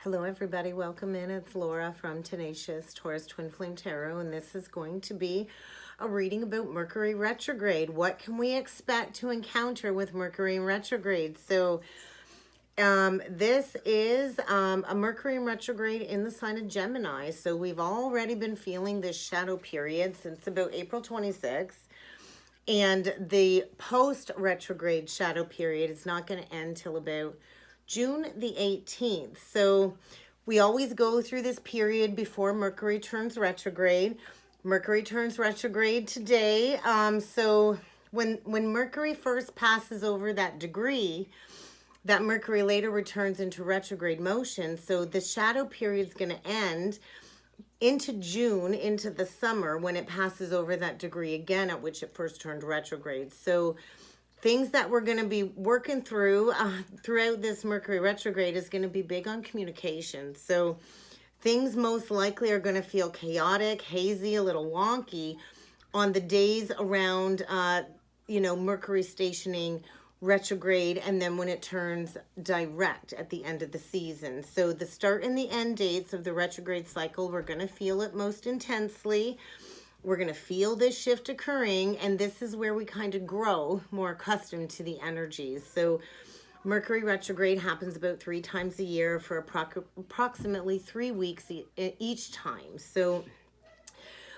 Hello everybody, welcome in. It's Laura from Tenacious Taurus Twin Flame Tarot, and this is going to be a reading about Mercury Retrograde. What can we expect to encounter with Mercury in Retrograde? So this is a Mercury in Retrograde in the sign of Gemini. So we've already been feeling this shadow period since about April 26th. And the post-retrograde shadow period is not going to end till about June the 18th. So we always go through this period before Mercury turns retrograde. Mercury turns retrograde today. So when Mercury first passes over that degree, that Mercury later returns into retrograde motion. So the shadow period is going to end into June, into the summer, when it passes over that degree again at which it first turned retrograde. So things that we're going to be working through throughout this Mercury retrograde is going to be big on communication. So things most likely are going to feel chaotic, hazy, a little wonky on the days around, Mercury stationing retrograde, and then when it turns direct at the end of the season. So the start and the end dates of the retrograde cycle, we're going to feel it most intensely. We're going to feel this shift occurring, and this is where we kind of grow more accustomed to the energies. So Mercury retrograde happens about 3 times a year for approximately 3 weeks each time. So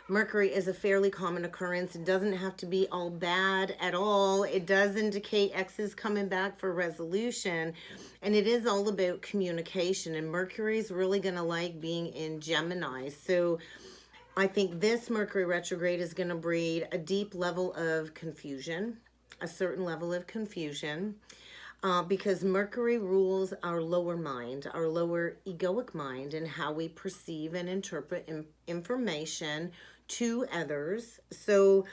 Mercury is a fairly common occurrence. It doesn't have to be all bad at all. It does indicate X is coming back for resolution, and it is all about communication, and Mercury is really going to like being in Gemini. So I think this Mercury retrograde is going to breed a deep level of confusion, a certain level of confusion, because Mercury rules our lower mind, our lower egoic mind, and how we perceive and interpret information to others. So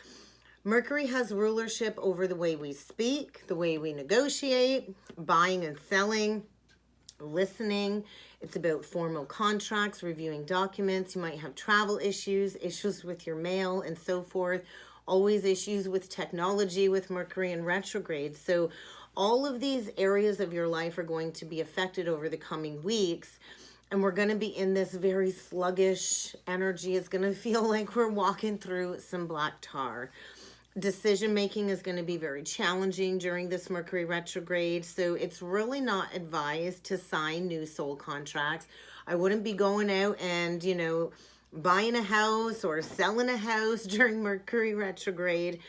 Mercury has rulership over the way we speak, the way we negotiate, buying and selling, listening. It's about formal contracts, reviewing documents. You might have travel issues with your mail, and so forth. Always issues with technology with Mercury in retrograde. So all of these areas of your life are going to be affected over the coming weeks. And we're going to be in this very sluggish energy. It's going to feel like we're walking through some black tar. Decision making is going to be very challenging during this Mercury retrograde. So it's really not advised to sign new soul contracts. I wouldn't be going out and, buying a house or selling a house during Mercury retrograde.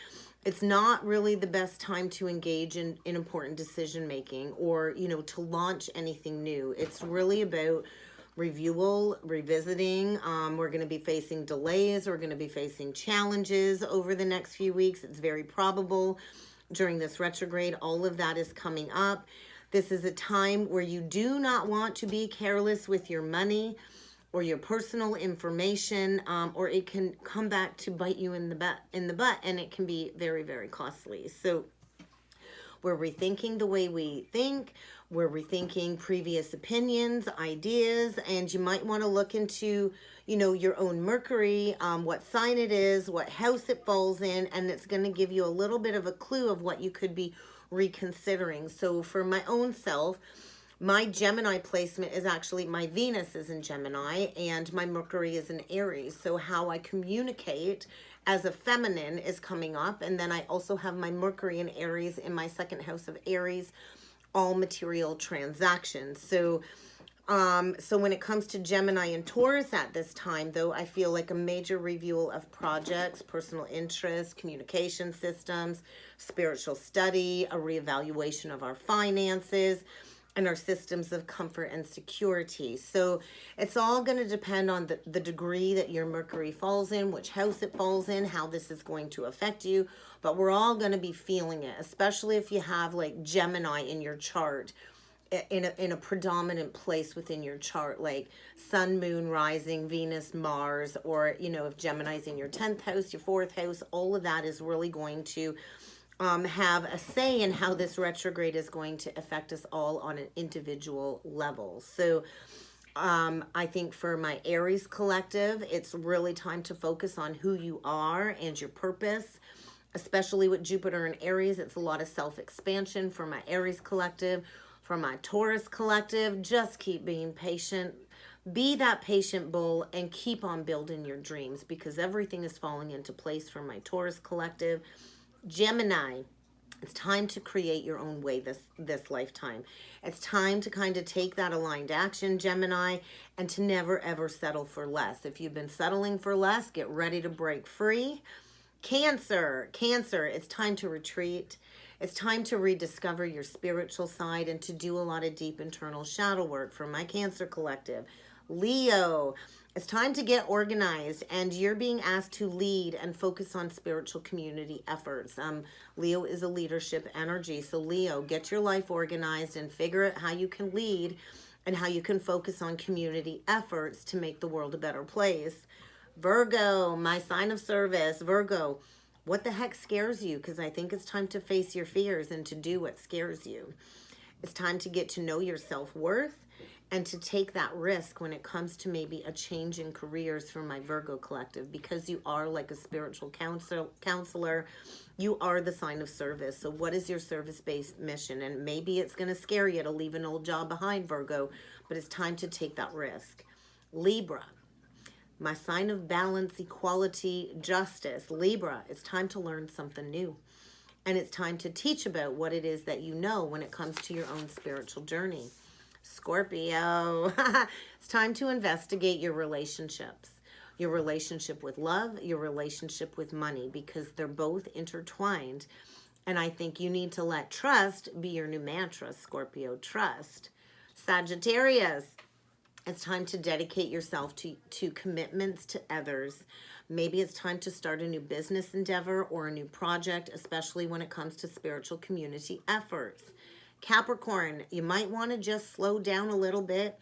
It's not really the best time to engage in important decision making or, to launch anything new. It's really about revisiting. We're going to be facing delays. We're going to be facing challenges over the next few weeks. It's very probable during this retrograde. All of that is coming up. This is a time where you do not want to be careless with your money or your personal information, or it can come back to bite you in the butt, and it can be very, very costly. So we're rethinking the way we think. We're rethinking previous opinions, ideas, and you might want to look into, your own Mercury, what sign it is, what house it falls in, and it's going to give you a little bit of a clue of what you could be reconsidering. So for my own self, my Gemini placement is actually, my Venus is in Gemini and my Mercury is in Aries. So how I communicate as a feminine is coming up. And then I also have my Mercury in Aries in my second house of Aries, all material transactions. So when it comes to Gemini and Taurus at this time, though, I feel like a major review of projects, personal interests, communication systems, spiritual study, a reevaluation of our finances, and our systems of comfort and security. So it's all going to depend on the degree that your Mercury falls in, which house it falls in, how this is going to affect you. But we're all going to be feeling it, especially if you have like Gemini in your chart, in a predominant place within your chart, like Sun, Moon, Rising, Venus, Mars, or, if Gemini's in your 10th house, your 4th house, all of that is really going to have a say in how this retrograde is going to affect us all on an individual level. So I think for my Aries collective, it's really time to focus on who you are and your purpose, especially with Jupiter and Aries. It's a lot of self-expansion for my Aries collective. For my Taurus collective, just keep being patient. Be that patient bull and keep on building your dreams, because everything is falling into place for my Taurus collective. Gemini, it's time to create your own way this lifetime. It's time to kind of take that aligned action, Gemini, and to never ever settle for less. If you've been settling for less, get ready to break free. Cancer, it's time to retreat. It's time to rediscover your spiritual side and to do a lot of deep internal shadow work for my Cancer collective. Leo, it's time to get organized, and you're being asked to lead and focus on spiritual community efforts. Leo is a leadership energy. So Leo, get your life organized and figure out how you can lead and how you can focus on community efforts to make the world a better place. Virgo, my sign of service. Virgo, what the heck scares you? Because I think it's time to face your fears and to do what scares you. It's time to get to know your self-worth and to take that risk when it comes to maybe a change in careers for my Virgo collective, because you are like a spiritual counselor. You are the sign of service. So what is your service-based mission? And maybe it's going to scare you to leave an old job behind, Virgo, but it's time to take that risk. Libra, my sign of balance, equality, justice. Libra, it's time to learn something new. And it's time to teach about what it is that you know when it comes to your own spiritual journey. Scorpio, it's time to investigate your relationships. Your relationship with love, your relationship with money, because they're both intertwined. And I think you need to let trust be your new mantra, Scorpio, trust. Sagittarius, it's time to dedicate yourself to commitments to others. Maybe it's time to start a new business endeavor or a new project, especially when it comes to spiritual community efforts. Capricorn, you might want to just slow down a little bit.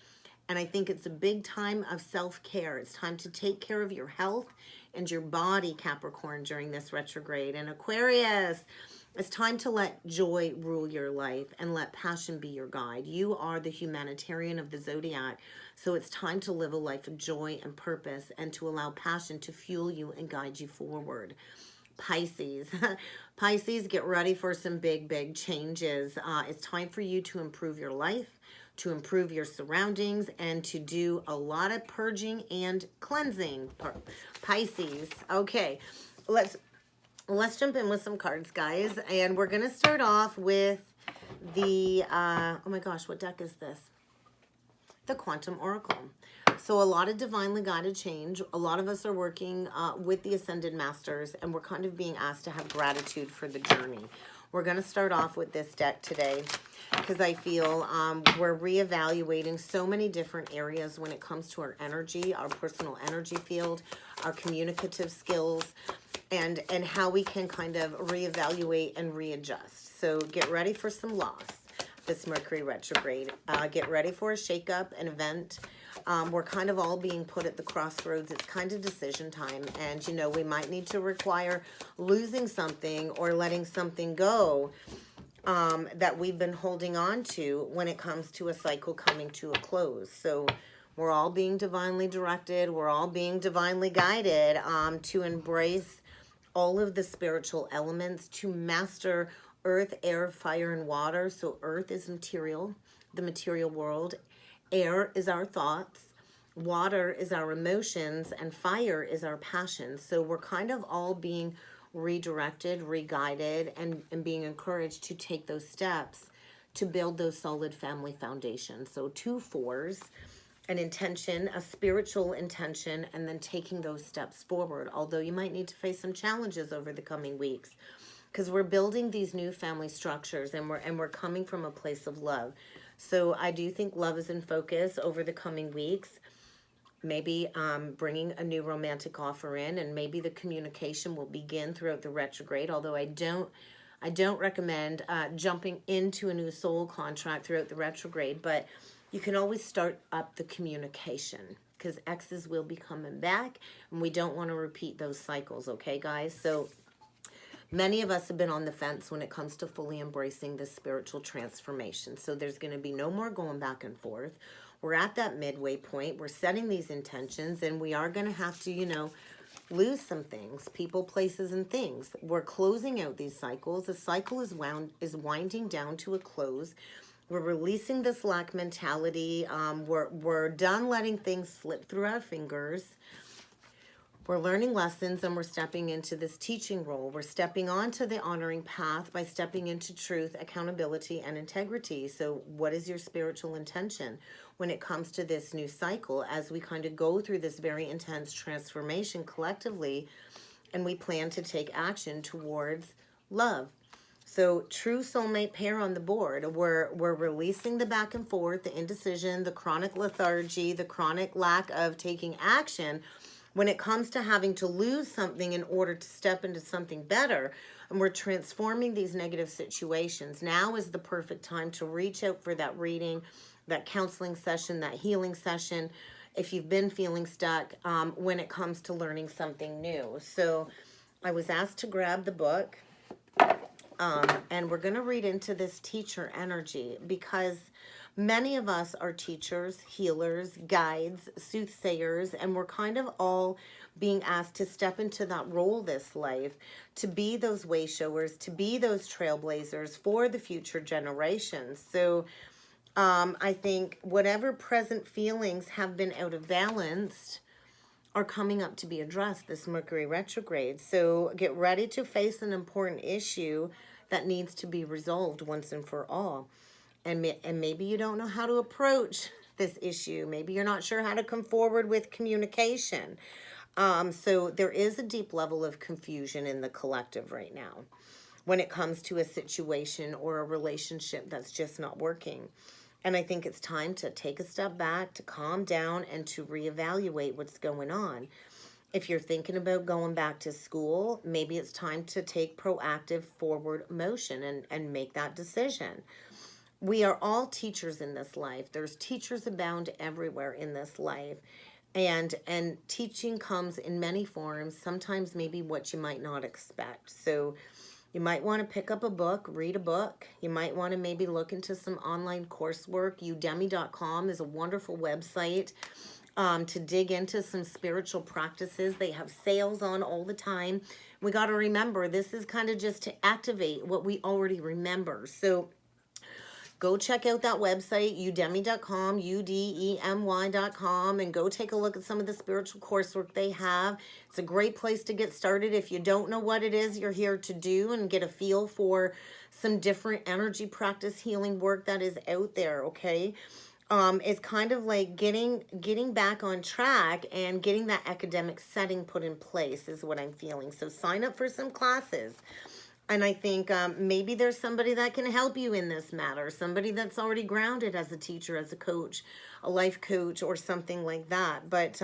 And I think it's a big time of self-care. It's time to take care of your health and your body, Capricorn, during this retrograde. And Aquarius, it's time to let joy rule your life and let passion be your guide. You are the humanitarian of the zodiac. So it's time to live a life of joy and purpose and to allow passion to fuel you and guide you forward. Pisces, Pisces, get ready for some big changes. It's time for you to improve your life, to improve your surroundings, and to do a lot of purging and cleansing. Pisces, okay, let's jump in with some cards, guys, and we're gonna start off with the oh my gosh, what deck is this? The Quantum Oracle. So a lot of divinely guided change. A lot of us are working with the Ascended Masters, and we're kind of being asked to have gratitude for the journey. We're going to start off with this deck today because I feel we're reevaluating so many different areas when it comes to our energy, our personal energy field, our communicative skills, and how we can kind of reevaluate and readjust. So get ready for some loss. This Mercury retrograde. Get ready for a shakeup, an event. We're kind of all being put at the crossroads. It's kind of decision time. And, you know, we might need to require losing something or letting something go that we've been holding on to when it comes to a cycle coming to a close. So we're all being divinely directed. We're all being divinely guided to embrace all of the spiritual elements, to master earth, air, fire, and water. So earth is material, the material world. Air is our thoughts. Water is our emotions. And fire is our passions. So we're kind of all being redirected, re-guided, and being encouraged to take those steps to build those solid family foundations. So 2 4s, an intention, a spiritual intention, and then taking those steps forward. Although you might need to face some challenges over the coming weeks, because we're building these new family structures, and we're coming from a place of love. So I do think love is in focus over the coming weeks. Maybe bringing a new romantic offer in, and maybe the communication will begin throughout the retrograde. Although I don't recommend jumping into a new soul contract throughout the retrograde, but you can always start up the communication, because exes will be coming back, and we don't want to repeat those cycles. Okay, guys? So many of us have been on the fence when it comes to fully embracing this spiritual transformation. So there's going to be no more going back and forth. We're at that midway point. We're setting these intentions, and we are going to have to, you know, lose some things, people, places, and things. We're closing out these cycles. The cycle is winding down to a close. We're releasing this lack mentality. We're done letting things slip through our fingers. We're learning lessons, and we're stepping into this teaching role. We're stepping onto the honoring path by stepping into truth, accountability, and integrity. So what is your spiritual intention when it comes to this new cycle as we kind of go through this very intense transformation collectively, and we plan to take action towards love? So true soulmate pair on the board. We're releasing the back and forth, the indecision, the chronic lethargy, the chronic lack of taking action when it comes to having to lose something in order to step into something better. And we're transforming these negative situations. Now is the perfect time to reach out for that reading, that counseling session, that healing session, if you've been feeling stuck when it comes to learning something new. So I was asked to grab the book. And we're going to read into this teacher energy, because many of us are teachers, healers, guides, soothsayers, and we're kind of all being asked to step into that role this life, to be those way showers, to be those trailblazers for the future generations. So I think whatever present feelings have been out of balance are coming up to be addressed this Mercury retrograde. So get ready to face an important issue that needs to be resolved once and for all. And maybe you don't know how to approach this issue. Maybe you're not sure how to come forward with communication. So there is a deep level of confusion in the collective right now when it comes to a situation or a relationship that's just not working. And I think it's time to take a step back, to calm down, and to reevaluate what's going on. If you're thinking about going back to school, maybe it's time to take proactive forward motion and make that decision. We are all teachers in this life. There's teachers abound everywhere in this life. And teaching comes in many forms, sometimes maybe what you might not expect. So you might want to pick up a book, read a book. You might want to maybe look into some online coursework. Udemy.com is a wonderful website to dig into some spiritual practices. They have sales on all the time. We got to remember, this is kind of just to activate what we already remember. So go check out that website, udemy.com, udemy.com, and go take a look at some of the spiritual coursework they have. It's a great place to get started if you don't know what it is you're here to do, and get a feel for some different energy practice healing work that is out there, okay? It's kind of like getting back on track and getting that academic setting put in place is what I'm feeling. So sign up for some classes. And I think maybe there's somebody that can help you in this matter, somebody that's already grounded as a teacher, as a coach, a life coach, or something like that. But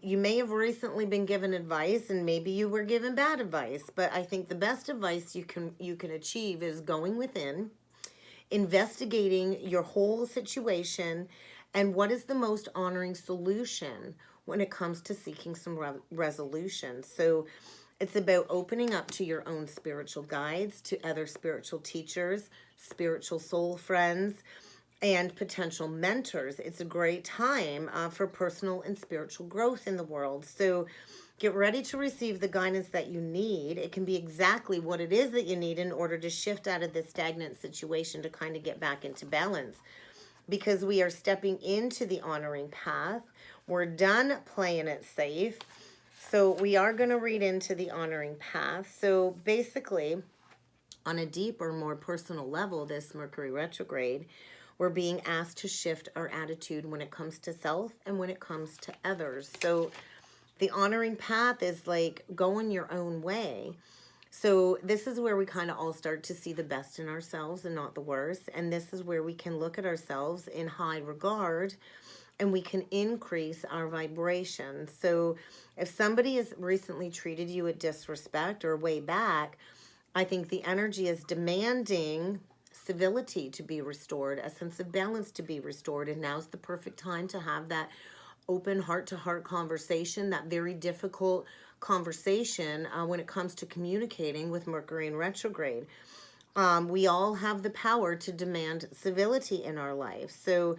you may have recently been given advice, and maybe you were given bad advice. But I think the best advice you can achieve is going within, investigating your whole situation, and what is the most honoring solution when it comes to seeking some resolution. So it's about opening up to your own spiritual guides, to other spiritual teachers, spiritual soul friends, and potential mentors. It's a great time for personal and spiritual growth in the world. So get ready to receive the guidance that you need. It can be exactly what it is that you need in order to shift out of this stagnant situation to kind of get back into balance. Because we are stepping into the honoring path. We're done playing it safe. So we are going to read into the honoring path. So basically, on a deeper, more personal level, this Mercury retrograde, we're being asked to shift our attitude when it comes to self and when it comes to others. So the honoring path is like going your own way. So this is where we kind of all start to see the best in ourselves and not the worst. And this is where we can look at ourselves in high regard, and we can increase our vibration. So if somebody has recently treated you with disrespect or way back, I think the energy is demanding civility to be restored, a sense of balance to be restored. And now's the perfect time to have that open heart-to-heart conversation, that very difficult conversation when it comes to communicating with Mercury in retrograde. We all have the power to demand civility in our life. So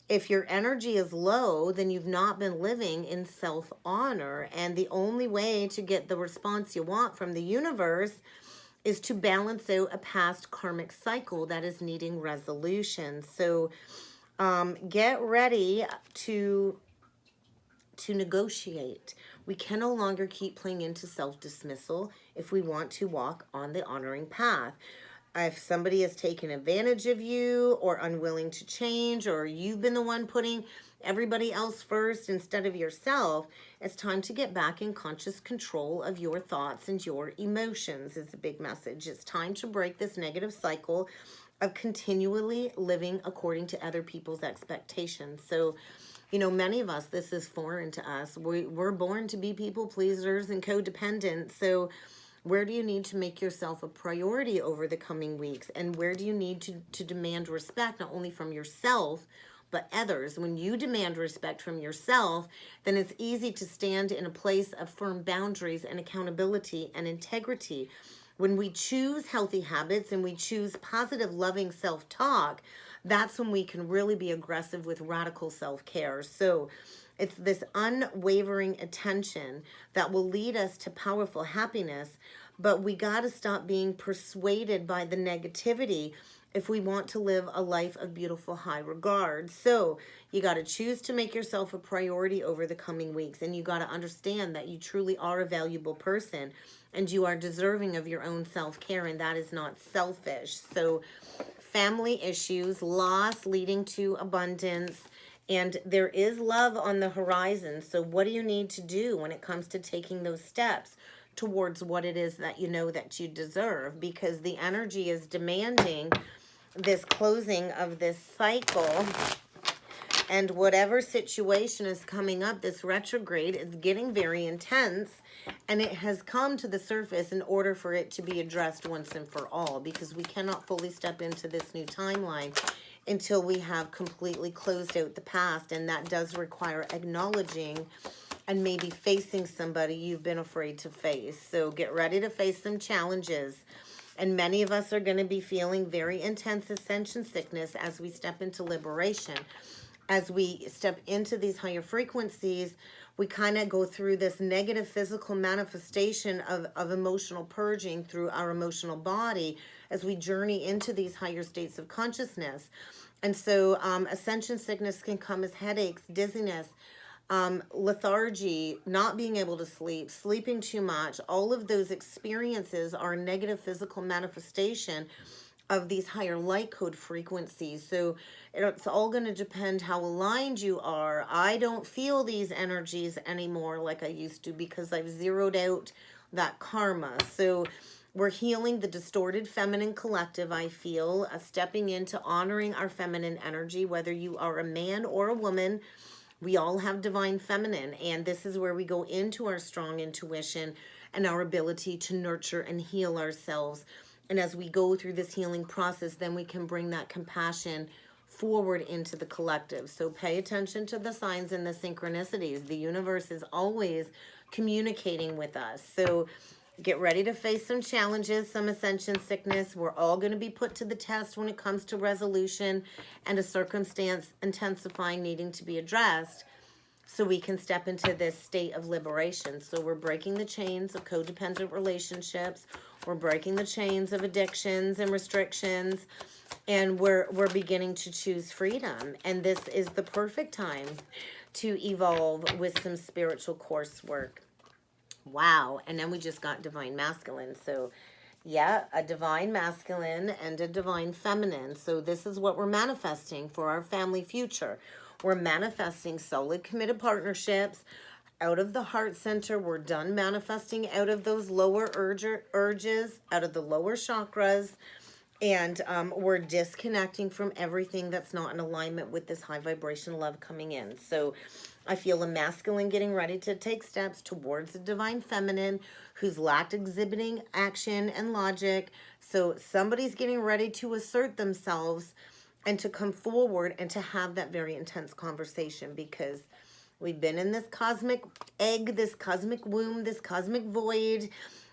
if your energy is low, then you've not been living in self-honor. And the only way to get the response you want from the universe is to balance out a past karmic cycle that is needing resolution. So get ready to negotiate. We can no longer keep playing into self-dismissal if we want to walk on the honoring path. If somebody has taken advantage of you or unwilling to change, or you've been the one putting everybody else first instead of yourself, it's time to get back in conscious control of your thoughts and your emotions is a big message. It's time to break this negative cycle of continually living according to other people's expectations. So, you know, many of us, this is foreign to us. We're born to be people pleasers and codependent. So where do you need to make yourself a priority over the coming weeks? And where do you need to demand respect, not only from yourself, but others? When you demand respect from yourself, then it's easy to stand in a place of firm boundaries and accountability and integrity. When we choose healthy habits and we choose positive, loving self-talk, that's when we can really be aggressive with radical self-care. So it's this unwavering attention that will lead us to powerful happiness, but we got to stop being persuaded by the negativity if we want to live a life of beautiful high regard. So you got to choose to make yourself a priority over the coming weeks, and you got to understand that you truly are a valuable person and you are deserving of your own self-care, and that is not selfish. So family issues, loss leading to abundance, and there is love on the horizon. So what do you need to do when it comes to taking those steps towards what it is that you know that you deserve? Because the energy is demanding this closing of this cycle, and whatever situation is coming up, this retrograde is getting very intense, and it has come to the surface in order for it to be addressed once and for all, because we cannot fully step into this new timeline until we have completely closed out the past, and that does require acknowledging and maybe facing somebody you've been afraid to face. So get ready to face some challenges. And many of us are going to be feeling very intense ascension sickness as we step into liberation. As we step into these higher frequencies, we kind of go through this negative physical manifestation of emotional purging through our emotional body as we journey into these higher states of consciousness. And so ascension sickness can come as headaches, dizziness, lethargy, not being able to sleep, sleeping too much. All of those experiences are a negative physical manifestation of these higher light code frequencies. So it's all going to depend how aligned you are. I don't feel these energies anymore like I used to because I've zeroed out that karma. So we're healing the distorted feminine collective, I feel, stepping into honoring our feminine energy, whether you are a man or a woman. We all have divine feminine, and this is where we go into our strong intuition and our ability to nurture and heal ourselves. And as we go through this healing process, then we can bring that compassion forward into the collective. So pay attention to the signs and the synchronicities. The universe is always communicating with us. So get ready to face some challenges, some ascension sickness. We're all going to be put to the test when it comes to resolution and a circumstance intensifying needing to be addressed so we can step into this state of liberation. So we're breaking the chains of codependent relationships. We're breaking the chains of addictions and restrictions, and we're beginning to choose freedom. And this is the perfect time to evolve with some spiritual coursework. Wow. And then we just got divine masculine. So yeah, a divine masculine and a divine feminine. So this is what we're manifesting for our family future. We're manifesting solid, committed partnerships out of the heart center. We're done manifesting out of those lower urges, out of the lower chakras. And we're disconnecting from everything that's not in alignment with this high vibration love coming in. So I feel a masculine getting ready to take steps towards a divine feminine who's lacked exhibiting action and logic. So somebody's getting ready to assert themselves and to come forward and to have that very intense conversation, because we've been in this cosmic egg, this cosmic womb, this cosmic void,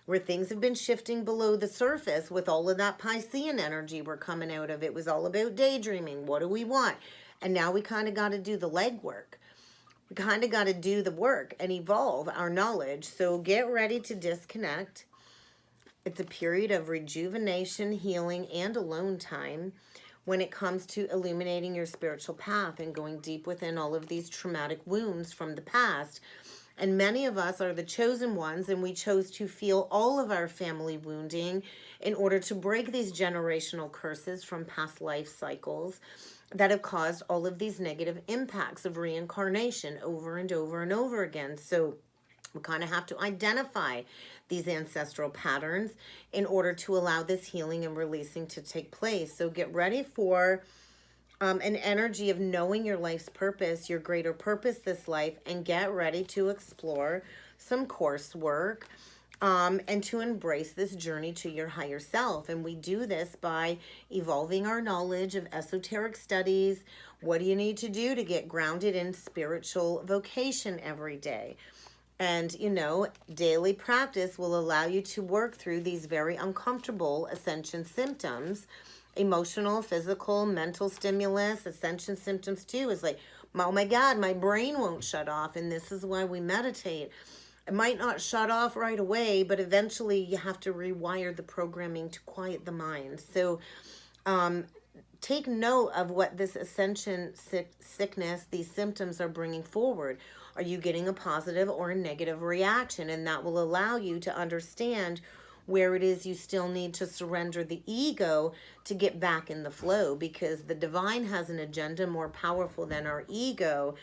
where things have been shifting below the surface with all of that Piscean energy we're coming out of. It was all about daydreaming. What do we want? And now we kind of got to do the legwork. We kind of got to do the work and evolve our knowledge. So get ready to disconnect. It's a period of rejuvenation, healing, and alone time when it comes to illuminating your spiritual path and going deep within all of these traumatic wounds from the past. And many of us are the chosen ones, and we chose to feel all of our family wounding in order to break these generational curses from past life cycles that have caused all of these negative impacts of reincarnation over and over and over again. So we kind of have to identify these ancestral patterns in order to allow this healing and releasing to take place. So get ready for an energy of knowing your life's purpose, your greater purpose this life, and get ready to explore some coursework and to embrace this journey to your higher self. And we do this by evolving our knowledge of esoteric studies. What do you need to do to get grounded in spiritual vocation every day? And, you know, daily practice will allow you to work through these very uncomfortable ascension symptoms. Emotional, physical, mental stimulus, ascension symptoms too is like, oh my God, my brain won't shut off. And this is why we meditate. It might not shut off right away, but eventually you have to rewire the programming to quiet the mind. So take note of what this ascension sickness, these symptoms are bringing forward. Are you getting a positive or a negative reaction? And that will allow you to understand where it is you still need to surrender the ego to get back in the flow, because the divine has an agenda more powerful than our ego.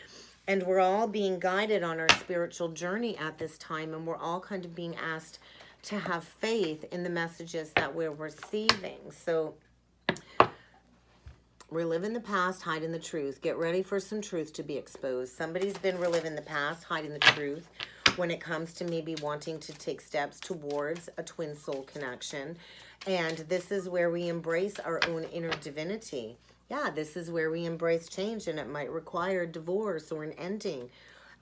And we're all being guided on our spiritual journey at this time. And we're all kind of being asked to have faith in the messages that we're receiving. So relive the past, hide in the truth. Get ready for some truth to be exposed. Somebody's been reliving the past, hiding the truth when it comes to maybe wanting to take steps towards a twin soul connection. And this is where we embrace our own inner divinity. Yeah, this is where we embrace change, and it might require divorce or an ending.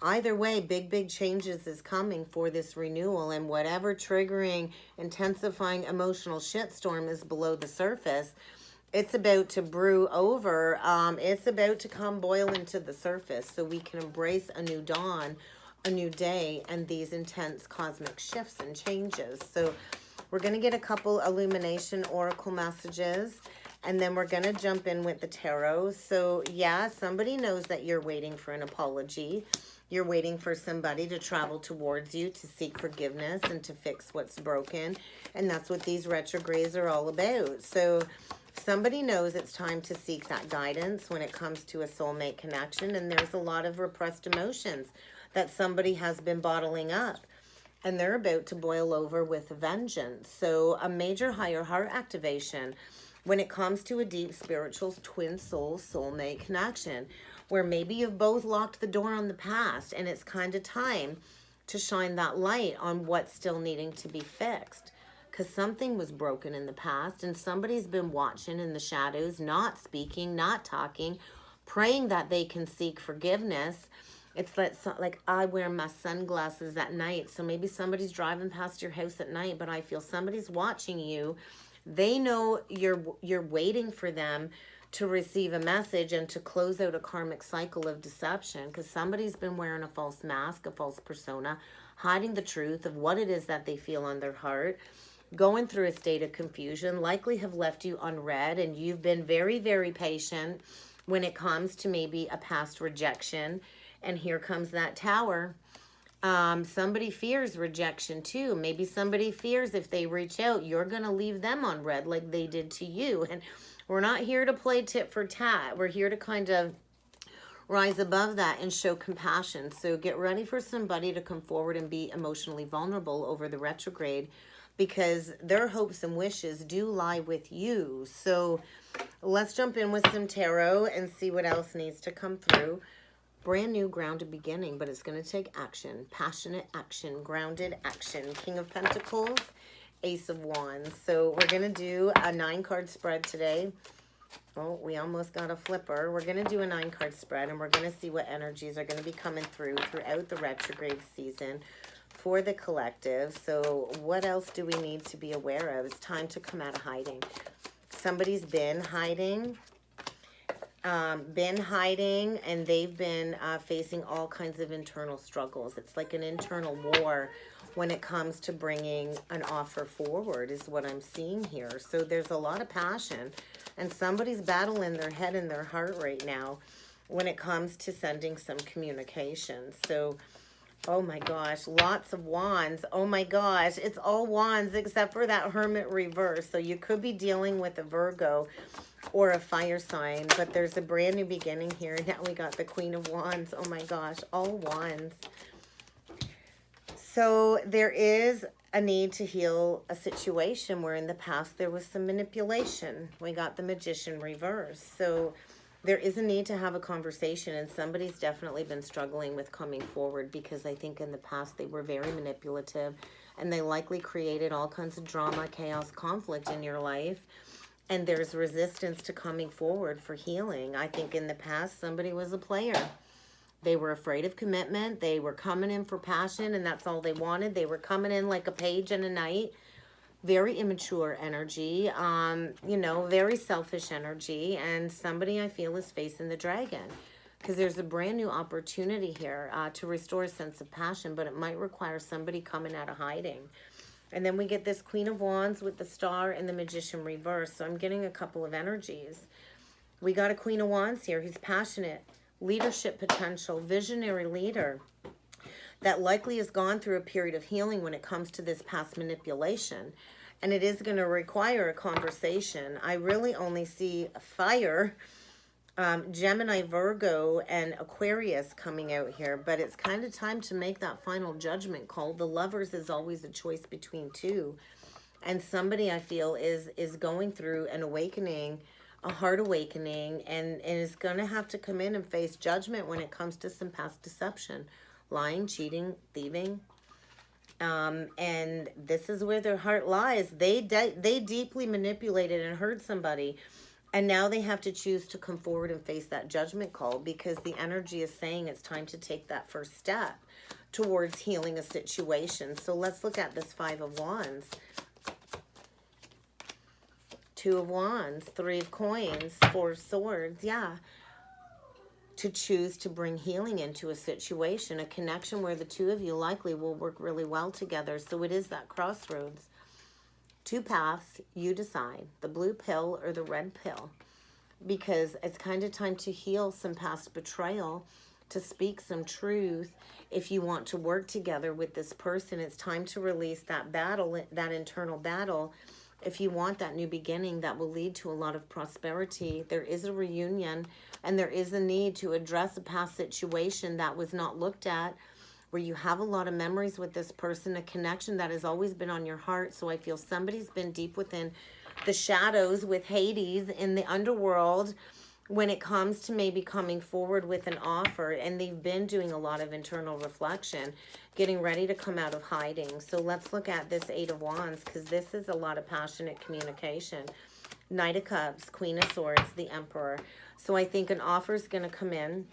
Either way, big changes is coming for this renewal, and whatever triggering, intensifying emotional shitstorm is below the surface, it's about to brew over. It's about to come boil into the surface so we can embrace a new dawn, a new day, and these intense cosmic shifts and changes. So we're going to get a couple illumination oracle messages, and then we're going to jump in with the tarot. So yeah, somebody knows that you're waiting for an apology. You're waiting for somebody to travel towards you to seek forgiveness and to fix what's broken. And that's what these retrogrades are all about. So somebody knows it's time to seek that guidance when it comes to a soulmate connection. And there's a lot of repressed emotions that somebody has been bottling up, and they're about to boil over with vengeance. So a major higher heart activation when it comes to a deep spiritual twin soul soulmate connection, where maybe you've both locked the door on the past, and it's kind of time to shine that light on what's still needing to be fixed. Because something was broken in the past, and somebody's been watching in the shadows, not speaking, not talking, praying that they can seek forgiveness. It's like I wear my sunglasses at night, so maybe somebody's driving past your house at night, but I feel somebody's watching you. They know you're waiting for them to receive a message and to close out a karmic cycle of deception, because somebody's been wearing a false mask, a false persona, hiding the truth of what it is that they feel on their heart, going through a state of confusion, likely have left you unread, and you've been very patient when it comes to maybe a past rejection. And here comes that Tower. Somebody fears rejection too. Maybe somebody fears if they reach out, you're going to leave them on red like they did to you. And we're not here to play tit for tat. We're here to kind of rise above that and show compassion. So get ready for somebody to come forward and be emotionally vulnerable over the retrograde, because their hopes and wishes do lie with you. So let's jump in with some tarot and see what else needs to come through. Brand new, grounded beginning, but it's going to take action. Passionate action, grounded action. King of Pentacles, Ace of Wands. So we're going to do a 9-card spread today. Oh, we almost got a flipper. We're going to do a 9-card spread, and we're going to see what energies are going to be coming throughout the retrograde season for the collective. So what else do we need to be aware of? It's time to come out of hiding. Somebody's been hiding. And they've been facing all kinds of internal struggles. It's like an internal war when it comes to bringing an offer forward is what I'm seeing here. So there's a lot of passion, and somebody's battling their head and their heart right now when it comes to sending some communication. So, oh my gosh, lots of wands. Oh my gosh, it's all wands except for that Hermit reverse. So you could be dealing with a Virgo or a fire sign, but there's a brand new beginning here. Now we got the Queen of Wands. Oh my gosh, all wands. So there is a need to heal a situation where in the past there was some manipulation. We got the Magician reverse. So there is a need to have a conversation, and somebody's definitely been struggling with coming forward because I think in the past they were very manipulative, and they likely created all kinds of drama, chaos, conflict in your life. And there's resistance to coming forward for healing. I think in the past somebody was a player. They were afraid of commitment. They were coming in for passion, and that's all they wanted. They were coming in like a page in a night. Very immature energy, you know, very selfish energy. And somebody I feel is facing the dragon because there's a brand new opportunity here to restore a sense of passion, but it might require somebody coming out of hiding. And then we get this Queen of Wands with the Star and the Magician reverse. So I'm getting a couple of energies. We got a Queen of Wands here who's passionate, leadership potential, visionary leader that likely has gone through a period of healing when it comes to this past manipulation. And it is going to require a conversation. I really only see fire, Gemini, Virgo, and Aquarius coming out here. But it's kind of time to make that final judgment call. The Lovers is always a choice between two. And somebody I feel is going through an awakening, a heart awakening, and is going to have to come in and face judgment when it comes to some past deception. Lying, cheating, thieving. And this is where their heart lies. They deeply manipulated and hurt somebody. And now they have to choose to come forward and face that judgment call because the energy is saying it's time to take that first step towards healing a situation. So let's look at this Five of Wands. Two of Wands, Three of Coins, Four of Swords. Yeah. To choose to bring healing into a situation, a connection where the two of you likely will work really well together. So it is that crossroads. Two paths, you decide, the blue pill or the red pill, because it's kind of time to heal some past betrayal, to speak some truth. If you want to work together with this person, it's time to release that battle, that internal battle. If you want that new beginning that will lead to a lot of prosperity, there is a reunion and there is a need to address a past situation that was not looked at, where you have a lot of memories with this person, a connection that has always been on your heart. So I feel somebody's been deep within the shadows with Hades in the underworld when it comes to maybe coming forward with an offer, and they've been doing a lot of internal reflection, getting ready to come out of hiding. So let's look at this Eight of Wands, because this is a lot of passionate communication. Knight of Cups, Queen of Swords, the Emperor. So I think an offer is going to come in,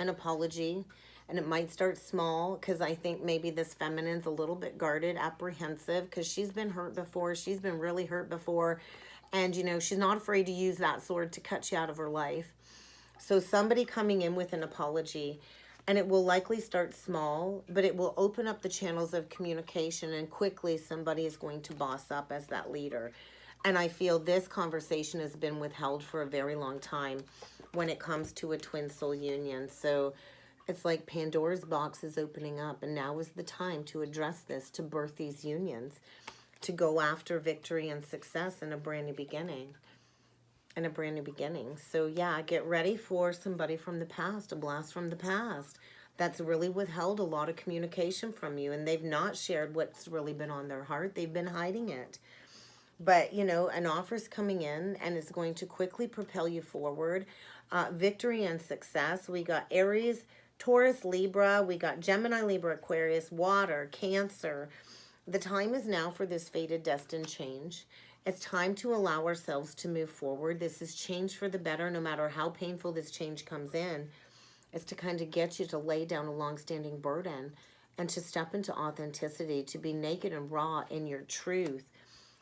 an apology, and it might start small, because I think maybe this feminine's a little bit guarded, apprehensive, because she's been hurt before. She's been really hurt before. And, you know, she's not afraid to use that sword to cut you out of her life. So somebody coming in with an apology, and it will likely start small, but it will open up the channels of communication, and quickly somebody is going to boss up as that leader. And I feel this conversation has been withheld for a very long time when it comes to a twin soul union. So it's like Pandora's box is opening up, and now is the time to address this, to birth these unions, to go after victory and success and a brand new beginning. And a brand new beginning. So yeah, get ready for somebody from the past, a blast from the past that's really withheld a lot of communication from you, and they've not shared what's really been on their heart. They've been hiding it. But, you know, an offer's coming in, and it's going to quickly propel you forward. Victory and success. We got Aries, Taurus, Libra. We got Gemini, Libra, Aquarius, Water, Cancer. The time is now for this fated, destined change. It's time to allow ourselves to move forward. This is change for the better, no matter how painful this change comes in. It's to kind of get you to lay down a long-standing burden and to step into authenticity, to be naked and raw in your truth.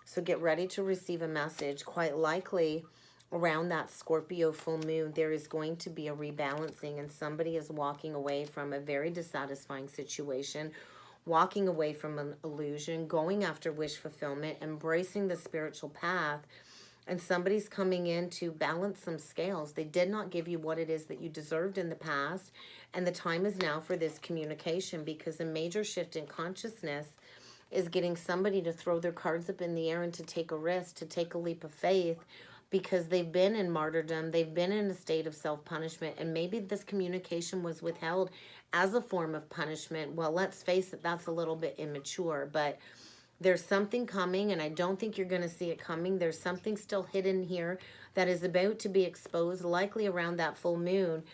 So get ready to receive a message. Quite likely around that Scorpio full moon, there is going to be a rebalancing, and somebody is walking away from a very dissatisfying situation, walking away from an illusion, going after wish fulfillment, embracing the spiritual path. And somebody's coming in to balance some scales. They did not give you what it is that you deserved in the past. And the time is now for this communication, because a major shift in consciousness is getting somebody to throw their cards up in the air and to take a risk, to take a leap of faith, because they've been in martyrdom, they've been in a state of self-punishment, and maybe this communication was withheld as a form of punishment. Well, let's face it, that's a little bit immature, but there's something coming, and I don't think you're going to see it coming. There's something still hidden here that is about to be exposed, likely around that full moon.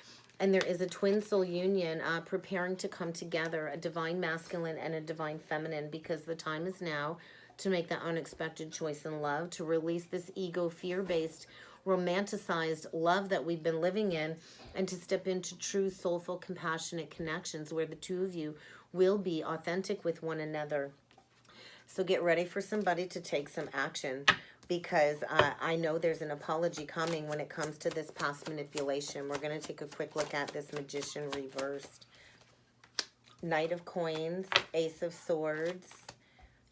And there is a twin soul union preparing to come together, a divine masculine and a divine feminine, because the time is now to make that unexpected choice in love, to release this ego, fear-based, romanticized love that we've been living in, and to step into true, soulful, compassionate connections where the two of you will be authentic with one another. So get ready for somebody to take some action, because I know there's an apology coming when it comes to this past manipulation. We're going to take a quick look at this Magician reversed. Knight of Coins, Ace of Swords.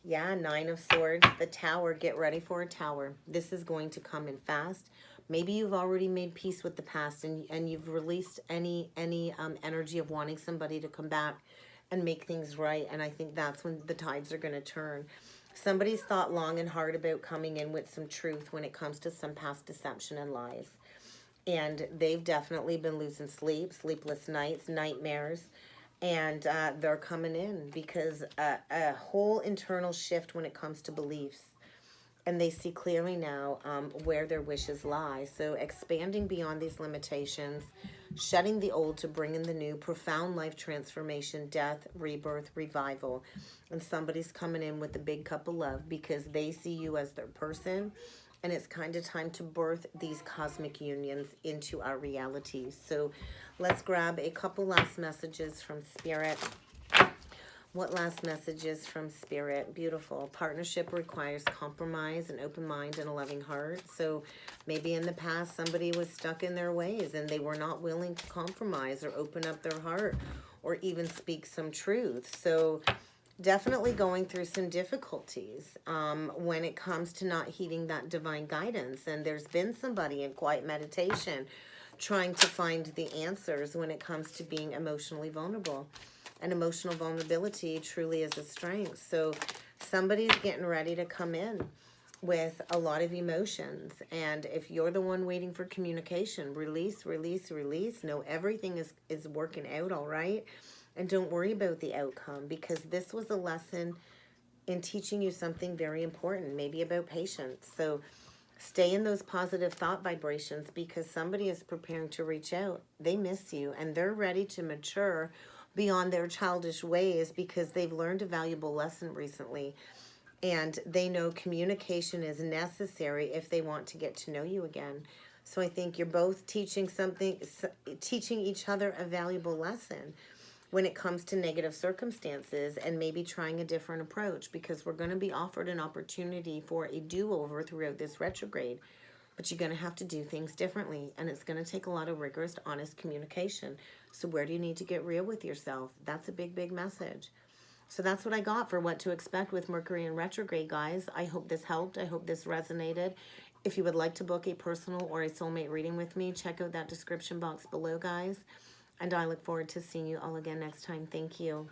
Yeah, Nine of Swords, the Tower. Get ready for a Tower. This is going to come in fast. Maybe you've already made peace with the past, and you've released any energy of wanting somebody to come back and make things right. And I think that's when the tides are going to turn. Somebody's thought long and hard about coming in with some truth when it comes to some past deception and lies. And they've definitely been losing sleep, sleepless nights, nightmares. And they're coming in because a whole internal shift when it comes to beliefs. And they see clearly now where their wishes lie. So expanding beyond these limitations, shedding the old to bring in the new, profound life transformation, death, rebirth, revival. And somebody's coming in with a big cup of love because they see you as their person. And it's kind of time to birth these cosmic unions into our realities. So let's grab a couple last messages from Spirit. What last messages from Spirit? Beautiful. Partnership requires compromise, an open mind, and a loving heart. So maybe in the past somebody was stuck in their ways and they were not willing to compromise or open up their heart or even speak some truth. So definitely going through some difficulties when it comes to not heeding that divine guidance. And there's been somebody in quiet meditation trying to find the answers when it comes to being emotionally vulnerable. And emotional vulnerability truly is a strength. So somebody's getting ready to come in with a lot of emotions. And if you're the one waiting for communication, release, release, release. Know everything is working out all right. And don't worry about the outcome, because this was a lesson in teaching you something very important, maybe about patience. So stay in those positive thought vibrations, because somebody is preparing to reach out. They miss you and they're ready to mature beyond their childish ways, because they've learned a valuable lesson recently. And they know communication is necessary if they want to get to know you again. So I think you're both teaching each other a valuable lesson when it comes to negative circumstances, and maybe trying a different approach, because we're going to be offered an opportunity for a do-over throughout this retrograde. But you're going to have to do things differently, and it's going to take a lot of rigorous, honest communication. So where do you need to get real with yourself? That's a big, big message. So that's what I got for what to expect with Mercury in retrograde, guys. I hope this helped. I hope this resonated. If you would like to book a personal or a soulmate reading with me, check out that description box below, guys. And I look forward to seeing you all again next time. Thank you.